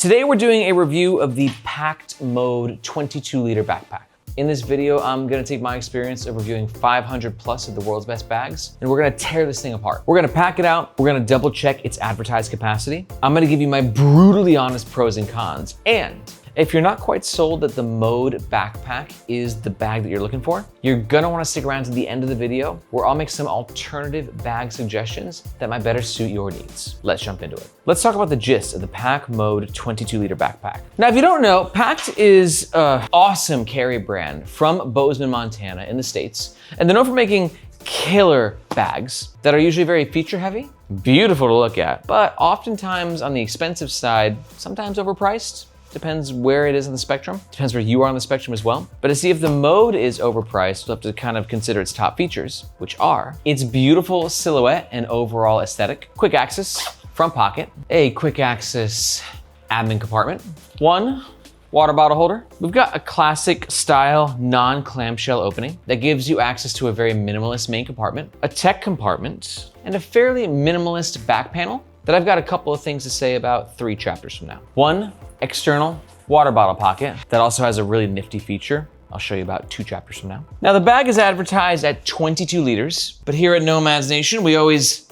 Today we're doing a review of the Pakt Mode 22-liter backpack. In this video, I'm gonna take my experience of reviewing 500 plus of the world's best bags, and we're gonna tear this thing apart. We're gonna pack it out, we're gonna double check its advertised capacity. I'm gonna give you my brutally honest pros and cons, and if you're not quite sold that the Mode backpack is the bag that you're looking for, you're gonna wanna stick around to the end of the video where I'll make some alternative bag suggestions that might better suit your needs. Let's jump into it. Let's talk about the gist of the Pakt Mode 22-liter backpack. Now, if you don't know, Pakt is an awesome carry brand from Bozeman, Montana in the States, and they're known for making killer bags that are usually very feature heavy, beautiful to look at, but oftentimes on the expensive side, sometimes overpriced. Depends where it is on the spectrum. Depends where you are on the spectrum as well. But to see if the Mode is overpriced, we'll have to kind of consider its top features, which are its beautiful silhouette and overall aesthetic, quick access front pocket, a quick access admin compartment, one water bottle holder. We've got a classic style non-clamshell opening that gives you access to a very minimalist main compartment, a tech compartment, and a fairly minimalist back panel that I've got a couple of things to say about 3 chapters from now. One, external water bottle pocket that also has a really nifty feature I'll show you about 2 chapters from now. Now the bag is advertised at 22 liters, but here at Nomads Nation, we always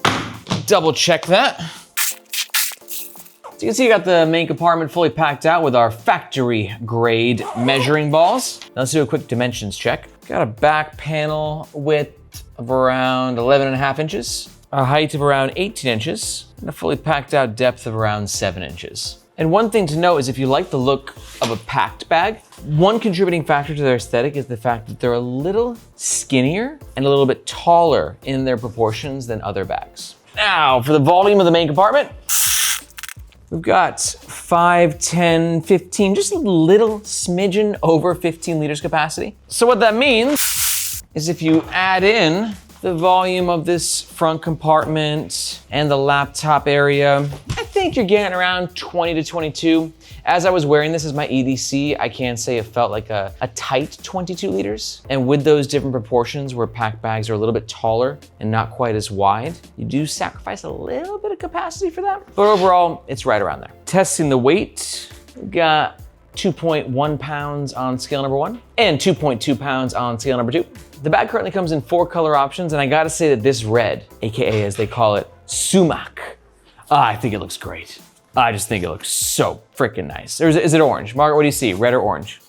double check that. So you can see you got the main compartment fully packed out with our factory grade measuring balls. Now let's do a quick dimensions check. Got a back panel width of around 11.5 inches, a height of around 18 inches, and a fully packed out depth of around 7 inches. And one thing to note is if you like the look of a Pakt bag, one contributing factor to their aesthetic is the fact that they're a little skinnier and a little bit taller in their proportions than other bags. Now, for the volume of the main compartment, we've got 5, 10, 15, just a little smidgen over 15 liters capacity. So what that means is if you add in the volume of this front compartment and the laptop area, I think you're getting around 20 to 22. As I was wearing this as my EDC, I can say it felt like a tight 22 liters. And with those different proportions where Pakt bags are a little bit taller and not quite as wide, you do sacrifice a little bit of capacity for that. But overall, it's right around there. Testing the weight, we've got 2.1 pounds on scale number 1 and 2.2 pounds on scale number 2. The bag currently comes in 4 color options, and I gotta say that this red, AKA as they call it, sumac, I think it looks great. I just think it looks so freaking nice. Or is it orange? Margaret, what do you see, red or orange?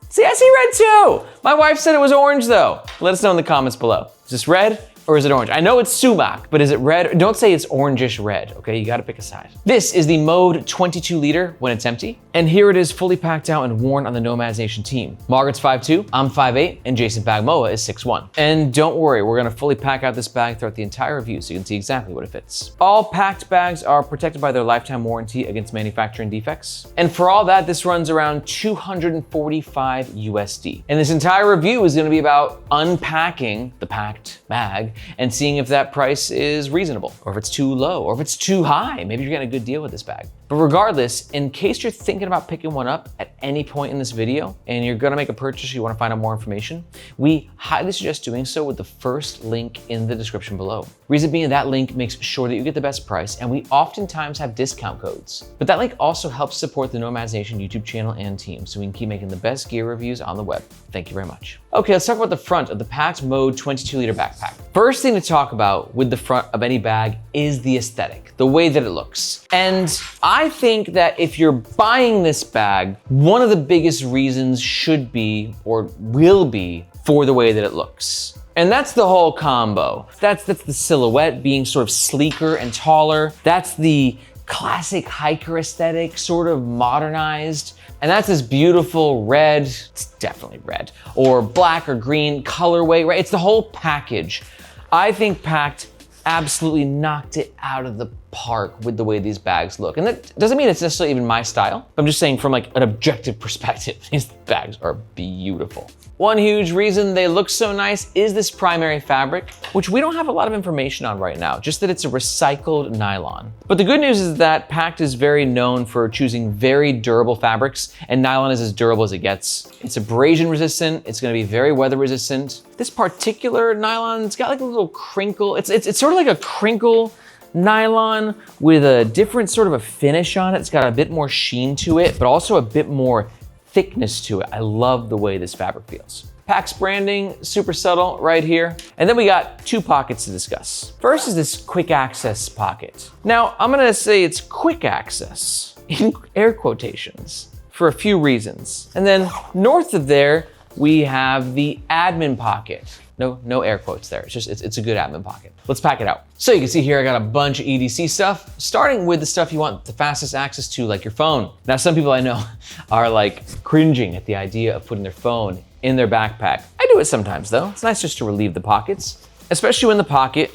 See, I see red too. My wife said it was orange though. Let us know in the comments below. Is this red? Or is it orange? I know it's sumac, but is it red? Don't say it's orangish red, okay? You gotta pick a side. This is the Mode 22 liter when it's empty. And here it is fully packed out and worn on the Nomads Nation team. Margaret's 5'2", I'm 5'8", and Jason Bagmoa is 6'1". And don't worry, we're gonna fully pack out this bag throughout the entire review so you can see exactly what it fits. All Pakt bags are protected by their lifetime warranty against manufacturing defects. And for all that, this runs around 245 USD. And this entire review is gonna be about unpacking the Pakt bag and seeing if that price is reasonable, or if it's too low, or if it's too high. Maybe you're getting a good deal with this bag. But regardless, in case you're thinking about picking one up at any point in this video, and you're gonna make a purchase, you wanna find out more information, we highly suggest doing so with the first link in the description below. Reason being, that link makes sure that you get the best price, and we oftentimes have discount codes. But that link also helps support the Nomads Nation YouTube channel and team, so we can keep making the best gear reviews on the web. Thank you very much. Okay, let's talk about the front of the Pakt Mode 22 liter backpack. First thing to talk about with the front of any bag is the aesthetic, the way that it looks. And I think that if you're buying this bag, one of the biggest reasons should be, or will be, for the way that it looks. And that's the whole combo. That's the silhouette being sort of sleeker and taller. That's the classic hiker aesthetic, sort of modernized. And that's this beautiful red, it's definitely red, or black or green colorway, right? It's the whole package. I think Pakt absolutely knocked it out of the park with the way these bags look. And that doesn't mean it's necessarily even my style. I'm just saying from like an objective perspective, these bags are beautiful. One huge reason they look so nice is this primary fabric, which we don't have a lot of information on right now, just that it's a recycled nylon. But the good news is that Pakt is very known for choosing very durable fabrics, and nylon is as durable as it gets. It's abrasion resistant, it's gonna be very weather resistant. This particular nylon's got like a little crinkle, it's sort of like a crinkle nylon with a different sort of a finish on it. It's got a bit more sheen to it, but also a bit more thickness to it. I love the way this fabric feels. Pakt's branding, super subtle right here. And then we got 2 pockets to discuss. First is this quick access pocket. Now, I'm gonna say it's quick access in air quotations for a few reasons. And then north of there, we have the admin pocket. No air quotes there. It's a good admin pocket. Let's pack it out. So you can see here, I got a bunch of EDC stuff, starting with the stuff you want the fastest access to, like your phone. Now, some people I know are like cringing at the idea of putting their phone in their backpack. I do it sometimes though. It's nice just to relieve the pockets, especially when the pocket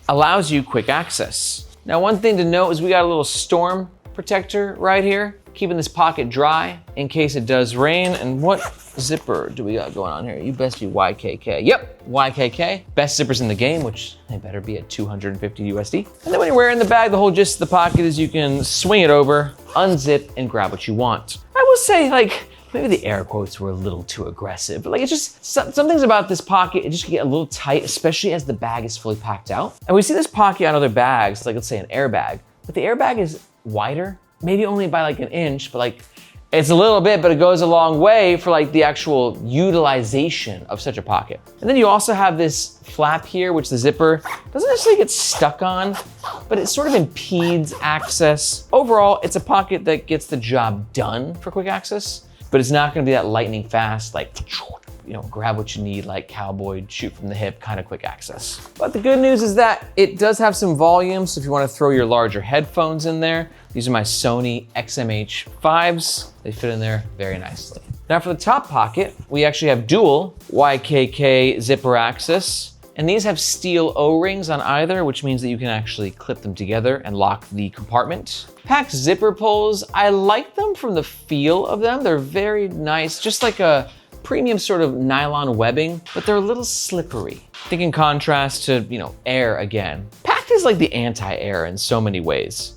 allows you quick access. Now, one thing to note is we got a little storm protector right here, keeping this pocket dry in case it does rain. And what zipper do we got going on here? You best be YKK. Yep, YKK. Best zippers in the game, which they better be at 250 USD. And then when you're wearing the bag, the whole gist of the pocket is you can swing it over, unzip, and grab what you want. I will say, like, maybe the air quotes were a little too aggressive, but like it's just some things about this pocket, it just can get a little tight, especially as the bag is fully packed out. And we see this pocket on other bags, like let's say an airbag, but the airbag is wider, maybe only by like 1 inch, but like it's a little bit, but it goes a long way for like the actual utilization of such a pocket. And then you also have this flap here, which the zipper doesn't necessarily get stuck on, but it sort of impedes access. Overall, it's a pocket that gets the job done for quick access, but it's not gonna be that lightning fast, like, you know, grab what you need, like cowboy, shoot from the hip kind of quick access. But the good news is that it does have some volume, so if you wanna throw your larger headphones in there, these are my Sony XMH5s. They fit in there very nicely. Now for the top pocket, we actually have dual YKK zipper access, and these have steel O-rings on either, which means that you can actually clip them together and lock the compartment. Pakt zipper pulls, I like them from the feel of them. They're very nice, just like a premium sort of nylon webbing, but they're a little slippery. I think in contrast to, you know, Air again. Pakt is like the anti-Air in so many ways.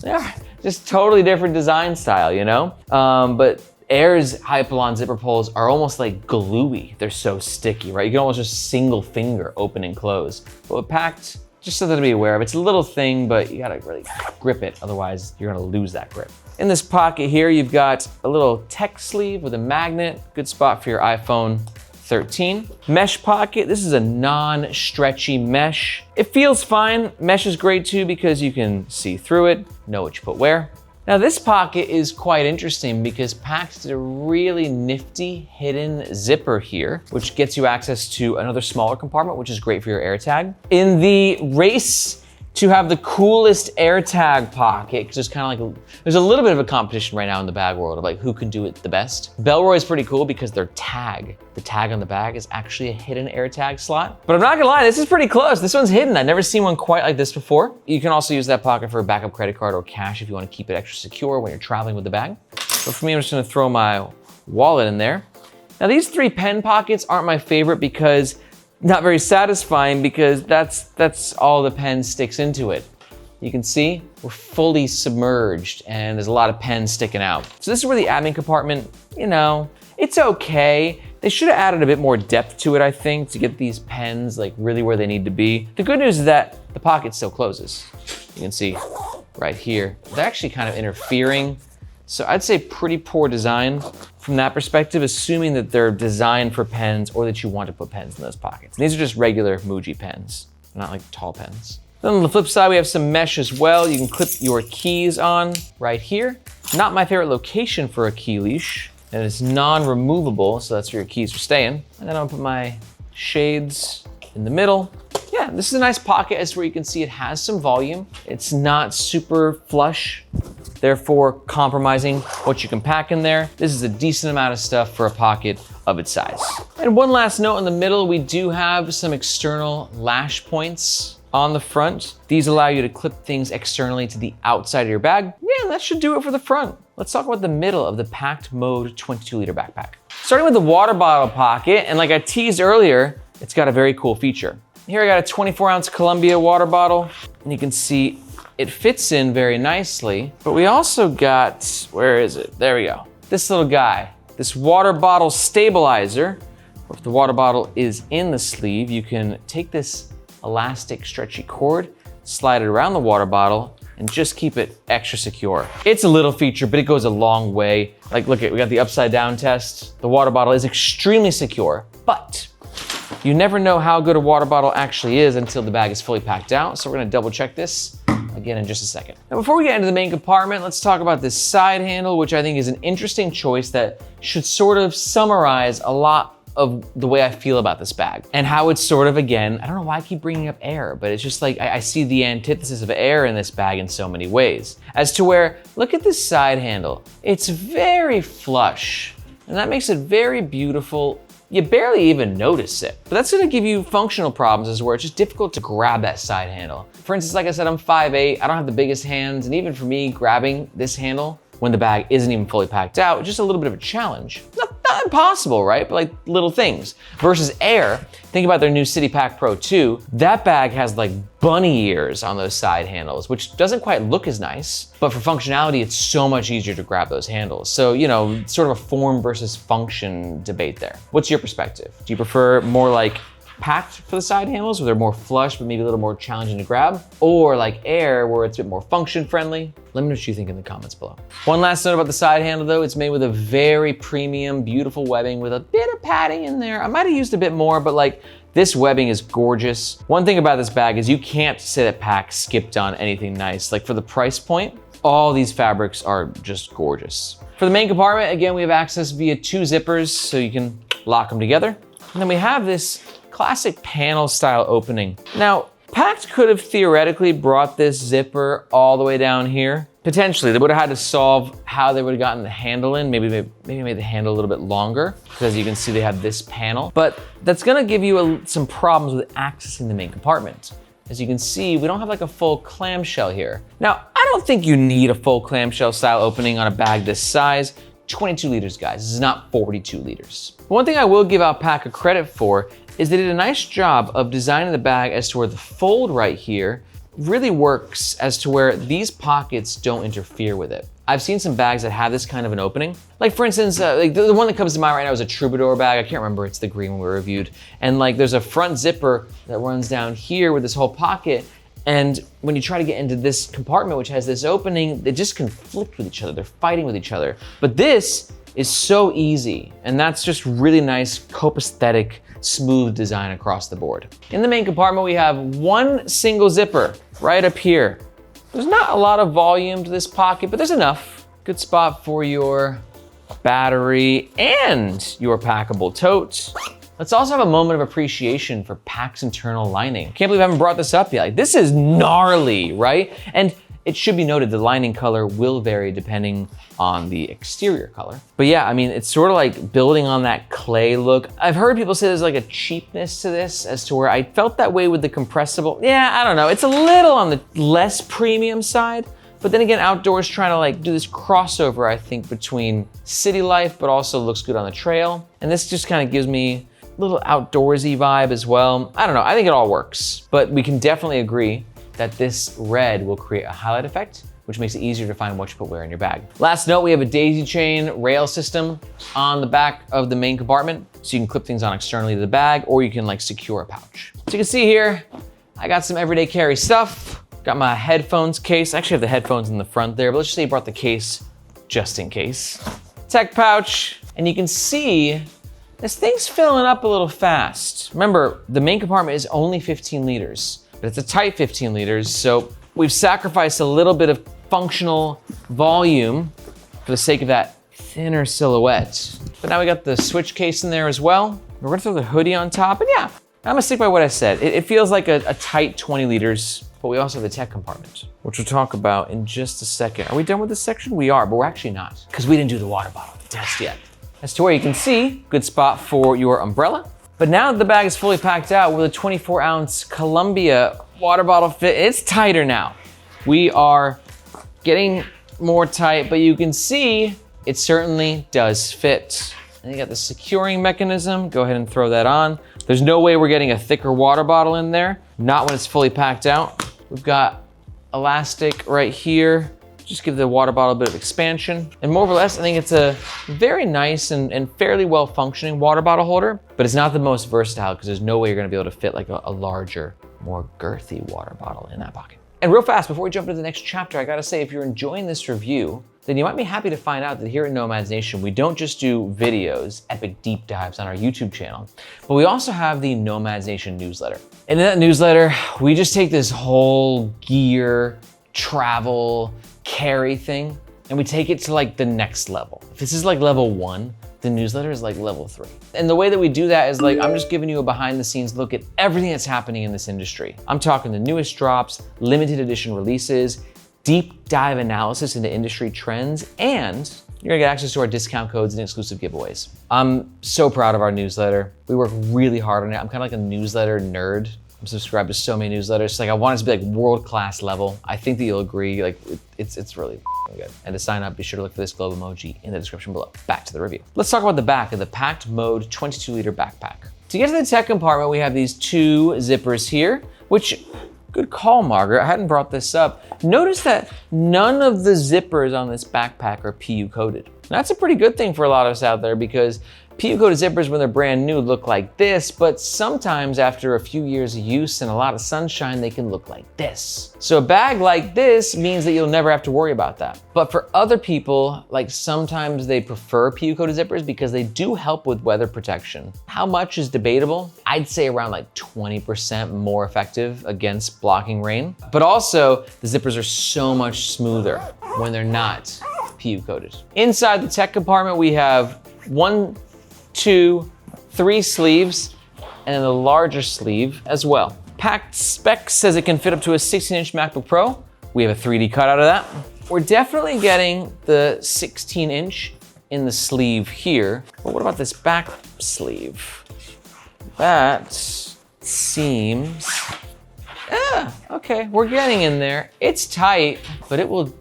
Yeah, just totally different design style, you know? But Air's Hypalon zipper pulls are almost like gluey. They're so sticky, right? You can almost just single finger open and close. But with Pakt, just something to be aware of. It's a little thing, but you gotta really grip it, otherwise you're gonna lose that grip. In this pocket here, you've got a little tech sleeve with a magnet, good spot for your iPhone 13. Mesh pocket, this is a non-stretchy mesh. It feels fine. Mesh is great too because you can see through it, know what you put where. Now this pocket is quite interesting because Pakt did a really nifty hidden zipper here, which gets you access to another smaller compartment, which is great for your AirTag. In the race to have the coolest AirTag pocket, because there's a little bit of a competition right now in the bag world of like who can do it the best. Bellroy is pretty cool because the tag on the bag is actually a hidden AirTag slot. But I'm not gonna lie, this is pretty close. This one's hidden. I've never seen one quite like this before. You can also use that pocket for a backup credit card or cash if you want to keep it extra secure when you're traveling with the bag. But for me, I'm just gonna throw my wallet in there. Now these 3 pen pockets aren't my favorite because not very satisfying because that's all the pen sticks into it. You can see we're fully submerged and there's a lot of pens sticking out. So this is where the admin compartment, you know, it's okay. They should have added a bit more depth to it, I think, to get these pens like really where they need to be. The good news is that the pocket still closes. You can see right here. They're actually kind of interfering. So I'd say pretty poor design from that perspective, assuming that they're designed for pens or that you want to put pens in those pockets. And these are just regular Muji pens, not like tall pens. Then on the flip side, we have some mesh as well. You can clip your keys on right here. Not my favorite location for a key leash. And it's non-removable, so that's where your keys are staying. And then I'll put my shades in the middle. Yeah, this is a nice pocket as where you can see it has some volume. It's not super flush, therefore compromising what you can pack in there. This is a decent amount of stuff for a pocket of its size. And one last note in the middle, we do have some external lash points on the front. These allow you to clip things externally to the outside of your bag. Yeah, that should do it for the front. Let's talk about the middle of the Pakt Mode 22-liter backpack. Starting with the water bottle pocket, and like I teased earlier, it's got a very cool feature. Here I got a 24-ounce Columbia water bottle, and you can see it fits in very nicely, but we also got, where is it? There we go. This little guy, this water bottle stabilizer. If the water bottle is in the sleeve, you can take this elastic stretchy cord, slide it around the water bottle, and just keep it extra secure. It's a little feature, but it goes a long way. Like, look at, we got the upside down test. The water bottle is extremely secure, but you never know how good a water bottle actually is until the bag is fully packed out. So we're gonna double check this again in just a second. Now, before we get into the main compartment, let's talk about this side handle, which I think is an interesting choice that should sort of summarize a lot of the way I feel about this bag and how it's sort of, again, I don't know why I keep bringing up air, but it's just like, I see the antithesis of air in this bag in so many ways. As to where, look at this side handle. It's very flush, and that makes it very beautiful. You barely even notice it, but that's gonna give you functional problems as where it's just difficult to grab that side handle. For instance, like I said, I'm 5'8", I don't have the biggest hands, and even for me, grabbing this handle when the bag isn't even fully packed out, just a little bit of a challenge. Not impossible, right? But like little things. Versus Air, think about their new City Pack Pro 2. That bag has like bunny ears on those side handles, which doesn't quite look as nice, but for functionality, it's so much easier to grab those handles. So, you know, sort of a form versus function debate there. What's your perspective? Do you prefer more like Pakt for the side handles, where they're more flush, but maybe a little more challenging to grab? Or like Air, where it's a bit more function friendly? Let me know what you think in the comments below. One last note about the side handle though, it's made with a very premium, beautiful webbing with a bit of padding in there. I might've used a bit more, but like, this webbing is gorgeous. One thing about this bag is you can't say that Pakt skipped on anything nice. Like for the price point, all these fabrics are just gorgeous. For the main compartment, again, we have access via 2 zippers, so you can lock them together. And then we have this classic panel style opening. Now, Pakt could have theoretically brought this zipper all the way down here. Potentially, they would have had to solve how they would have gotten the handle in, maybe made the handle a little bit longer, because as you can see, they have this panel. But that's gonna give you some problems with accessing the main compartment. As you can see, we don't have like a full clamshell here. Now, I don't think you need a full clamshell style opening on a bag this size. 22 liters, guys, this is not 42 liters. One thing I will give Alpaka credit for is they did a nice job of designing the bag as to where the fold right here really works as to where these pockets don't interfere with it. I've seen some bags that have this kind of an opening. Like for instance, like the one that comes to mind right now is a Troubadour bag. I can't remember, it's the green one we reviewed. And like there's a front zipper that runs down here with this whole pocket. And when you try to get into this compartment, which has this opening, they just conflict with each other. They're fighting with each other. But this is so easy. And that's just really nice, copacetic, smooth design across the board. In the main compartment, we have one single zipper right up here. There's not a lot of volume to this pocket, but there's enough. Good spot for your battery and your packable tote. Let's also have a moment of appreciation for Pakt's internal lining. Can't believe I haven't brought this up yet. Like, this is gnarly, right? And it should be noted the lining color will vary depending on the exterior color. But yeah, I mean, it's sort of like building on that clay look. I've heard people say there's like a cheapness to this as to where I felt that way with the compressible. Yeah, I don't know. It's a little on the less premium side. But then again, outdoors trying to like do this crossover, I think, between city life, but also looks good on the trail. And this just kind of gives me a little outdoorsy vibe as well. I don't know, I think it all works. But we can definitely agree that this red will create a highlight effect, which makes it easier to find what you put where in your bag. Last note, we have a daisy chain rail system on the back of the main compartment, so you can clip things on externally to the bag, or you can like secure a pouch. So you can see here, I got some everyday carry stuff. Got my headphones case. I actually have the headphones in the front there, but let's just say I brought the case just in case. Tech pouch, and you can see this thing's filling up a little fast. Remember, the main compartment is only 15 liters. But it's a tight 15 liters, so we've sacrificed a little bit of functional volume for the sake of that thinner silhouette. But now we got the switch case in there as well. We're gonna throw the hoodie on top, and yeah, I'm gonna stick by what I said. It feels like a tight 20 liters, but we also have the tech compartment, which we'll talk about in just a second. Are we done with this section? We are, but we're actually not, because we didn't do the water bottle test yet. As to where you can see, good spot for your umbrella. But now that the bag is fully packed out with a 24-ounce Columbia water bottle fit, it's tighter now. We are getting more tight, but you can see it certainly does fit. And you got the securing mechanism. Go ahead and throw that on. There's no way we're getting a thicker water bottle in there, not when it's fully packed out. We've got elastic right here. Just give the water bottle a bit of expansion. And more or less, I think it's a very nice and fairly well functioning water bottle holder, but it's not the most versatile because there's no way you're gonna be able to fit like a larger, more girthy water bottle in that pocket. And real fast, before we jump into the next chapter, I gotta say, if you're enjoying this review, then you might be happy to find out that here at Nomads Nation, we don't just do videos, epic deep dives on our YouTube channel, but we also have the Nomads Nation newsletter. And in that newsletter, we just take this whole gear, travel, carry thing, and we take it to like the next level. If this is like level 1, the newsletter is like level 3. And the way that we do that is like, I'm just giving you a behind the scenes look at everything that's happening in this industry. I'm talking the newest drops, limited edition releases, deep dive analysis into industry trends, and you're gonna get access to our discount codes and exclusive giveaways. I'm so proud of our newsletter. We work really hard on it. I'm kind of like a newsletter nerd. I'm subscribed to so many newsletters. Like I want it to be like world-class level. I think that you'll agree, like it's really good. And to sign up, be sure to look for this globe emoji in the description below. Back to the review. Let's talk about the back of the Pakt Mode 22-liter backpack. To get to the tech compartment, we have these 2 zippers here, which, good call, Margaret, I hadn't brought this up. Notice that none of the zippers on this backpack are PU coated. That's a pretty good thing for a lot of us out there because PU coated zippers when they're brand new look like this, but sometimes after a few years of use and a lot of sunshine, they can look like this. So a bag like this means that you'll never have to worry about that. But for other people, like sometimes they prefer PU coated zippers because they do help with weather protection. How much is debatable? I'd say around like 20% more effective against blocking rain. But also the zippers are so much smoother when they're not PU coated. Inside the tech compartment, we have 1, 2, 3 sleeves, and then the larger sleeve as well. Pakt spec says it can fit up to a 16-inch MacBook Pro. We have a 3D cutout of that. We're definitely getting the 16-inch in the sleeve here, but what about this back sleeve? That seems, okay, we're getting in there. It's tight, but it will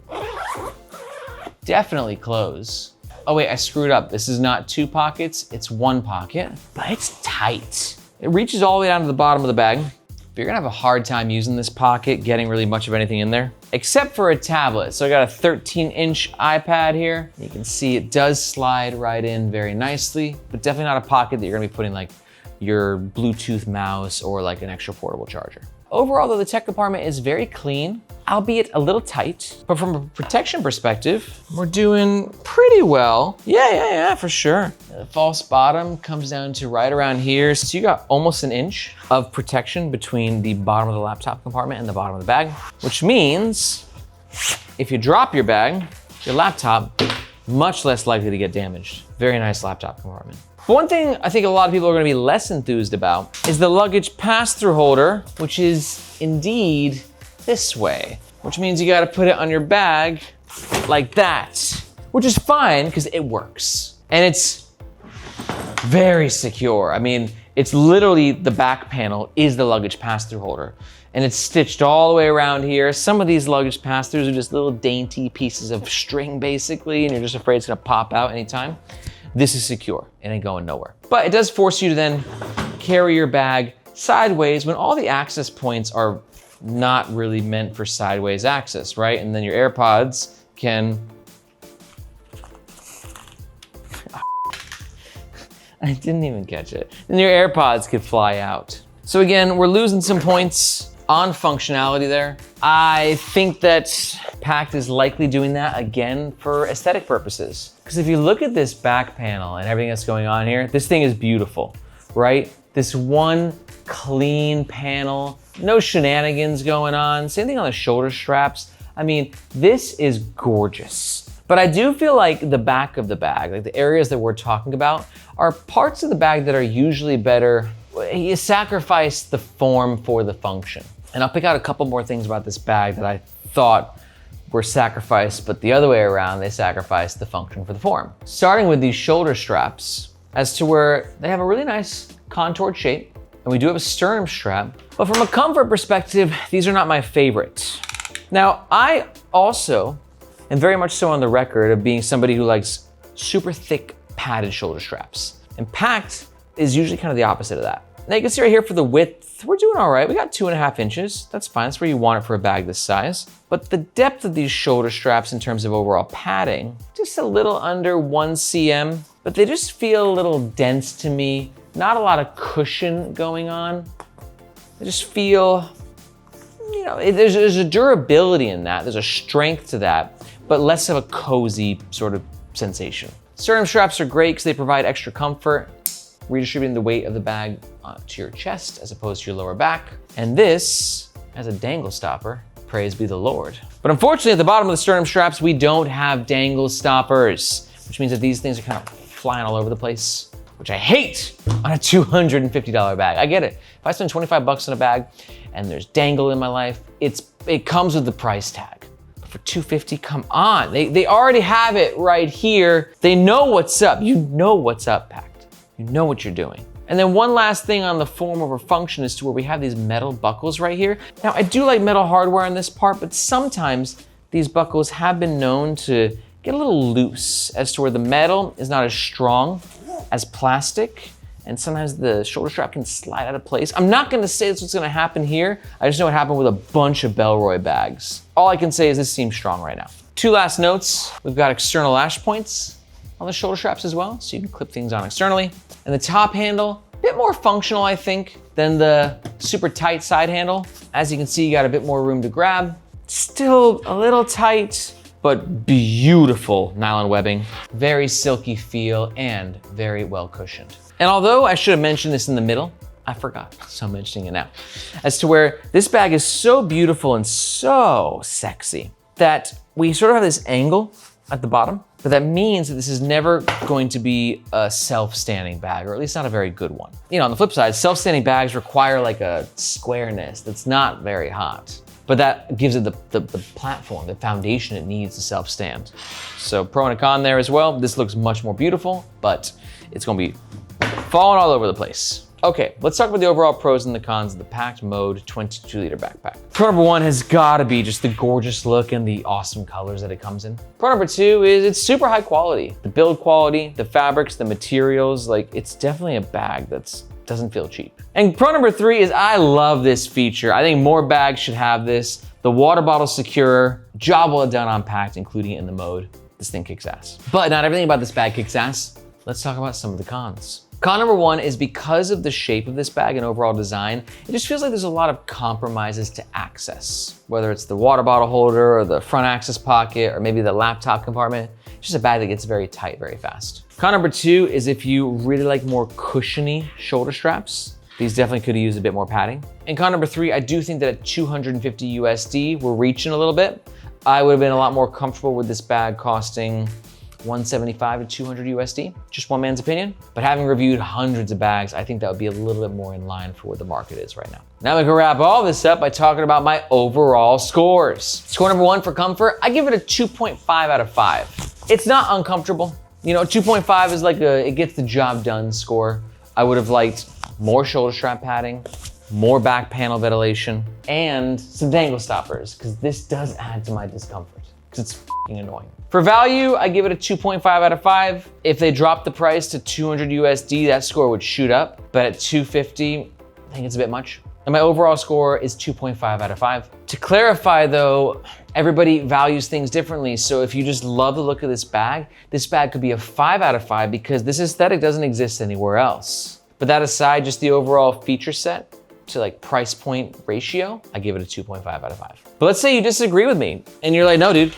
definitely close. Oh wait, I screwed up. This is not 2 pockets, it's 1 pocket, but it's tight. It reaches all the way down to the bottom of the bag. You're gonna have a hard time using this pocket, getting really much of anything in there, except for a tablet. So I got a 13-inch iPad here. You can see it does slide right in very nicely, but definitely not a pocket that you're gonna be putting like your Bluetooth mouse or like an extra portable charger. Overall though, the tech compartment is very clean, albeit a little tight, but from a protection perspective, we're doing pretty well. Yeah, for sure. The false bottom comes down to right around here. So you got almost an inch of protection between the bottom of the laptop compartment and the bottom of the bag, which means if you drop your bag, your laptop, much less likely to get damaged. Very nice laptop compartment. But one thing I think a lot of people are gonna be less enthused about is the luggage pass-through holder, which is indeed this way, which means you gotta put it on your bag like that, which is fine because it works. And it's very secure. I mean, it's literally the back panel is the luggage pass-through holder. And it's stitched all the way around here. Some of these luggage pass-throughs are just little dainty pieces of string basically, and you're just afraid it's gonna pop out anytime. This is secure, it ain't going nowhere. But it does force you to then carry your bag sideways when all the access points are not really meant for sideways access, right? And then your AirPods can, I didn't even catch it. And your AirPods could fly out. So again, we're losing some points on functionality there. I think that Pakt is likely doing that again for aesthetic purposes. Because if you look at this back panel and everything that's going on here, this thing is beautiful, right? This one clean panel, no shenanigans going on. Same thing on the shoulder straps. I mean, this is gorgeous. But I do feel like the back of the bag, like the areas that we're talking about, are parts of the bag that are usually better. You sacrifice the form for the function. And I'll pick out a couple more things about this bag that I thought were sacrificed, but the other way around, they sacrificed the function for the form. Starting with these shoulder straps, as to where they have a really nice contoured shape, and we do have a sternum strap, but from a comfort perspective, these are not my favorite. Now, I also am very much so on the record of being somebody who likes super thick padded shoulder straps. And Pakt is usually kind of the opposite of that. Now you can see right here for the width, we're doing all right. We got 2.5 inches. That's fine. That's where you want it for a bag this size. But the depth of these shoulder straps in terms of overall padding, just a little under 1 cm, but they just feel a little dense to me. Not a lot of cushion going on. They just feel you know, there's a durability in that, there's a strength to that, but less of a cozy sort of sensation. Sternum straps are great because they provide extra comfort, redistributing the weight of the bag to your chest as opposed to your lower back. And this has a dangle stopper, praise be the Lord. But unfortunately, at the bottom of the sternum straps, we don't have dangle stoppers, which means that these things are kind of flying all over the place, which I hate on a $250 bag. I get it. If I spend 25 bucks on a bag and there's dangle in my life, it comes with the price tag. But for $250, come on. They already have it right here. They know what's up. You know what's up, Pakt. You know what you're doing. And then one last thing on the form over function is to where we have these metal buckles right here. Now, I do like metal hardware on this part, but sometimes these buckles have been known to get a little loose as to where the metal is not as strong as plastic, and sometimes the shoulder strap can slide out of place. I'm not gonna say that's what's gonna happen here. I just know what happened with a bunch of Bellroy bags. All I can say is this seems strong right now. Two last notes. We've got external lash points on the shoulder straps as well, so you can clip things on externally. And the top handle, a bit more functional, I think, than the super tight side handle. As you can see, you got a bit more room to grab. Still a little tight, but beautiful nylon webbing, very silky feel, and very well cushioned. And although I should have mentioned this in the middle, I forgot, so I'm mentioning it now, as to where this bag is so beautiful and so sexy that we sort of have this angle at the bottom, but that means that this is never going to be a self-standing bag, or at least not a very good one. You know, on the flip side, self-standing bags require like a squareness that's not very hot, but that gives it the platform, the foundation it needs to self-stand. So pro and a con there as well. This looks much more beautiful, but it's gonna be falling all over the place. Okay, let's talk about the overall pros and the cons of the Pakt Mode 22-liter backpack. Pro number one has gotta be just the gorgeous look and the awesome colors that it comes in. Pro number two is it's super high quality. The build quality, the fabrics, the materials, like it's definitely a bag that doesn't feel cheap. And pro number three is I love this feature. I think more bags should have this. The water bottle secure, job well done on Pakt, including it in the mode. This thing kicks ass. But not everything about this bag kicks ass. Let's talk about some of the cons. Con number one is because of the shape of this bag and overall design, it just feels like there's a lot of compromises to access. Whether it's the water bottle holder or the front access pocket or maybe the laptop compartment, it's just a bag that gets very tight very fast. Con number two is if you really like more cushiony shoulder straps, these definitely could have used a bit more padding. And con number three, I do think that at 250 USD, we're reaching a little bit. I would have been a lot more comfortable with this bag costing 175 to 200 USD, just one man's opinion. But having reviewed hundreds of bags, I think that would be a little bit more in line for where the market is right now. Now we can wrap all this up by talking about my overall scores. Score number one for comfort, I give it a 2.5 out of 5. It's not uncomfortable. You know, 2.5 is like it gets the job done score. I would have liked more shoulder strap padding, more back panel ventilation, and some dangle stoppers, because this does add to my discomfort, because it's f***ing annoying. For value, I give it a 2.5 out of 5. If they drop the price to 200 USD, that score would shoot up, but at 250, I think it's a bit much. And my overall score is 2.5 out of 5. To clarify though, everybody values things differently. So if you just love the look of this bag could be a 5 out of 5 because this aesthetic doesn't exist anywhere else. But that aside, just the overall feature set to like price point ratio, I give it a 2.5 out of 5. But let's say you disagree with me and you're like, no dude,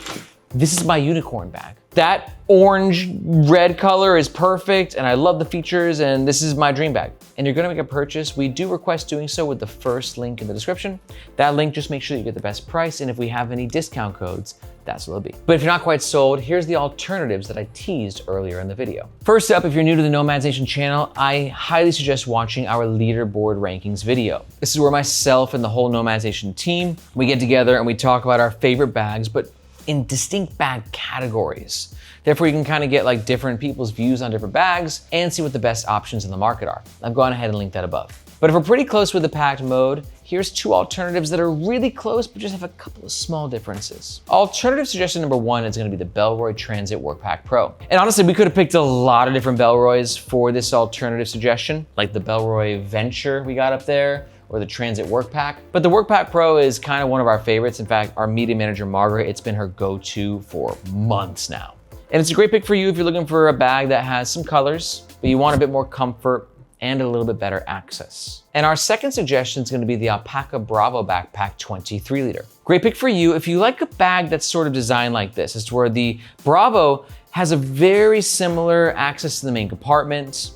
this is my unicorn bag. That orange red color is perfect and I love the features and this is my dream bag. And you're gonna make a purchase, we do request doing so with the first link in the description. That link just makes sure you get the best price, and if we have any discount codes, that's what it'll be. But if you're not quite sold, here's the alternatives that I teased earlier in the video. First up, if you're new to the Nomads Nation channel, I highly suggest watching our leaderboard rankings video. This is where myself and the whole Nomads Nation team, we get together and we talk about our favorite bags, but in distinct bag categories. Therefore, you can kind of get like different people's views on different bags and see what the best options in the market are. I've gone ahead and linked that above. But if we're pretty close with the Pakt mode, here's two alternatives that are really close, but just have a couple of small differences. Alternative suggestion number one is gonna be the Bellroy Transit Workpack Pro. And honestly, we could have picked a lot of different Bellroys for this alternative suggestion, like the Bellroy Venture we got up there, or the Transit Workpack. But the Workpack Pro is kind of one of our favorites. In fact, our media manager, Margaret, it's been her go-to for months now. And it's a great pick for you if you're looking for a bag that has some colors, but you want a bit more comfort and a little bit better access. And our second suggestion is gonna be the Alpaka Bravo Backpack 23 liter. Great pick for you if you like a bag that's sort of designed like this. It's where the Bravo has a very similar access to the main compartment,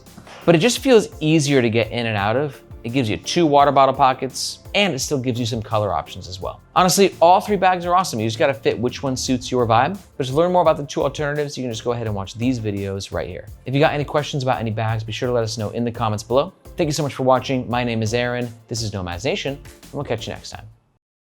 but it just feels easier to get in and out of. It gives you 2 water bottle pockets, and it still gives you some color options as well. Honestly, all 3 bags are awesome. You just gotta fit which one suits your vibe. But to learn more about the 2 alternatives, you can just go ahead and watch these videos right here. If you got any questions about any bags, be sure to let us know in the comments below. Thank you so much for watching. My name is Aaron. This is Nomads Nation, and we'll catch you next time.